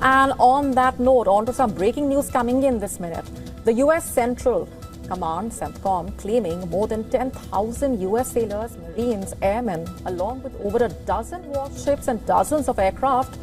And on that note, on to some breaking news coming in this minute. The U.S. Central Command, CENTCOM, claiming more than 10,000 U.S. sailors, Marines, airmen, along with over a dozen warships and dozens of aircraft,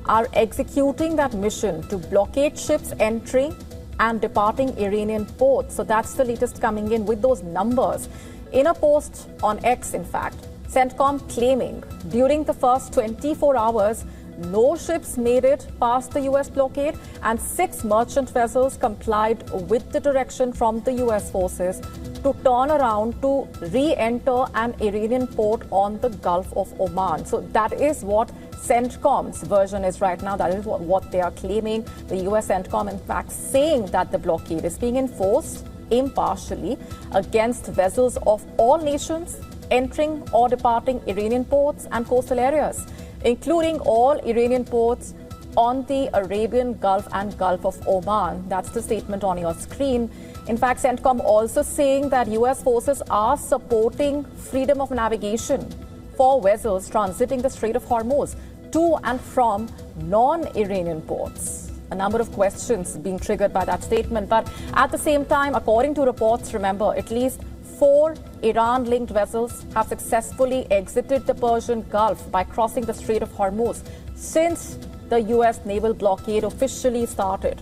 are executing that mission to blockade ships entering and departing Iranian ports. So that's the latest coming in with those numbers. In a post on X, in fact, CENTCOM claiming during the first 24 hours, no ships made it past the U.S. blockade and 6 merchant vessels complied with the direction from the U.S. forces to turn around to re-enter an Iranian port on the Gulf of Oman. So that is what CENTCOM's version is right now. That is what they are claiming. The U.S. CENTCOM, in fact, saying that the blockade is being enforced impartially against vessels of all nations entering or departing Iranian ports and coastal areas, including all Iranian ports on the Arabian Gulf and Gulf of Oman. That's the statement on your screen. In fact, CENTCOM also saying that U.S. forces are supporting freedom of navigation for vessels transiting the Strait of Hormuz to and from non-Iranian ports. A number of questions being triggered by that statement. But at the same time, according to reports, remember, at least 4 Iran-linked vessels have successfully exited the Persian Gulf by crossing the Strait of Hormuz since the U.S. naval blockade officially started.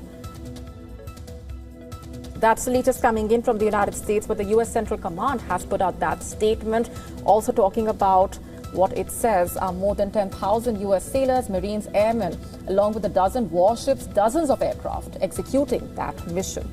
That's the latest coming in from the United States, but the U.S. Central Command has put out that statement, also talking about what it says are more than 10,000 U.S. sailors, Marines, airmen, along with a dozen warships, dozens of aircraft executing that mission.